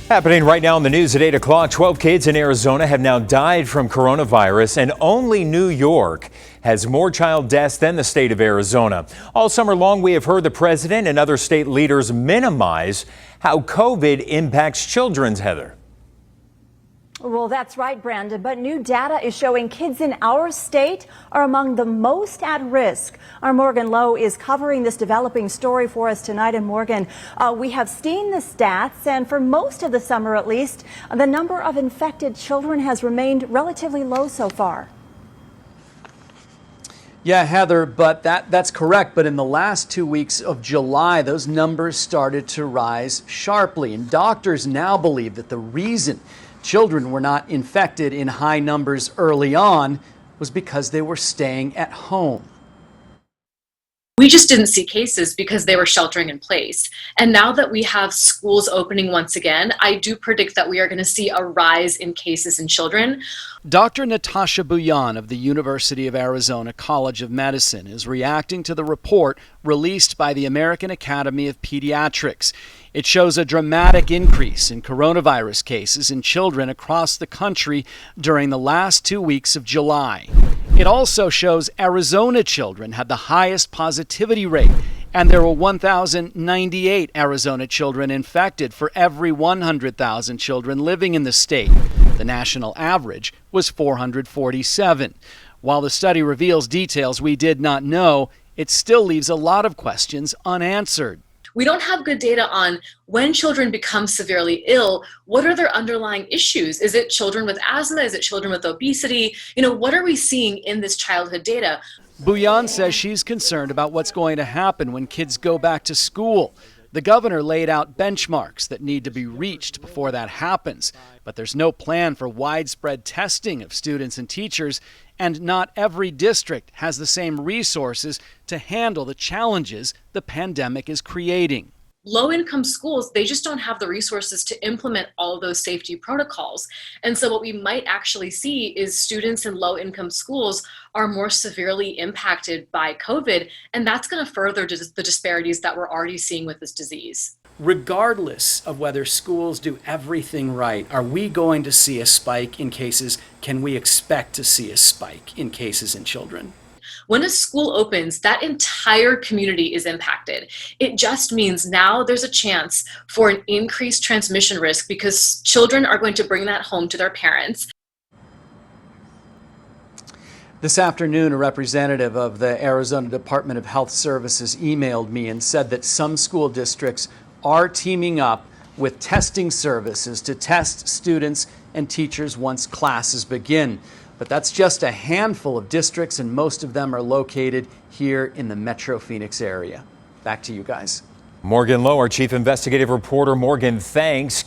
Happening right now in the news at 8 o'clock, 12 kids in Arizona have now died from coronavirus, and only New York has more child deaths than the state of Arizona. All summer long, we have heard the president and other state leaders minimize how COVID impacts children, Heather. Well, that's right, Brandon, but new data is showing kids in our state are among the most at risk. Our Morgan Lowe is covering this developing story for us tonight. And Morgan, we have seen the stats, and for most of the summer at least, the number of infected children has remained relatively low so far. Yeah, Heather, but that's correct. But in the last 2 weeks of July, those numbers started to rise sharply. And doctors now believe that the reason children were not infected in high numbers early on was because they were staying at home. We just didn't see cases because they were sheltering in place. And now that we have schools opening once again, I do predict that we are going to see a rise in cases in children. Dr. Natasha Buyan of the University of Arizona College of Medicine is reacting to the report released by the American Academy of Pediatrics. It shows a dramatic increase in coronavirus cases in children across the country during the last 2 weeks of July. It also shows Arizona children had the highest positivity rate, and there were 1,098 Arizona children infected for every 100,000 children living in the state. The national average was 447. While the study reveals details we did not know, it still leaves a lot of questions unanswered. We don't have good data on when children become severely ill. What are their underlying issues? Is it children with asthma? Is it children with obesity? What are we seeing in this childhood data? Buyan says she's concerned about what's going to happen when kids go back to school. The governor laid out benchmarks that need to be reached before that happens, but there's no plan for widespread testing of students and teachers, and not every district has the same resources to handle the challenges the pandemic is creating. Low-income schools, they just don't have the resources to implement all of those safety protocols. And so what we might actually see is students in low-income schools are more severely impacted by COVID, and that's going to further the disparities that we're already seeing with this disease. Regardless of whether schools do everything right, are we going to see a spike in cases? Can we expect to see a spike in cases in children? When a school opens, that entire community is impacted. It just means now there's a chance for an increased transmission risk because children are going to bring that home to their parents. This afternoon, a representative of the Arizona Department of Health Services emailed me and said that some school districts are teaming up with testing services to test students and teachers once classes begin. But that's just a handful of districts, and most of them are located here in the Metro Phoenix area. Back to you guys. Morgan Lowe, our chief investigative reporter. Morgan, thanks.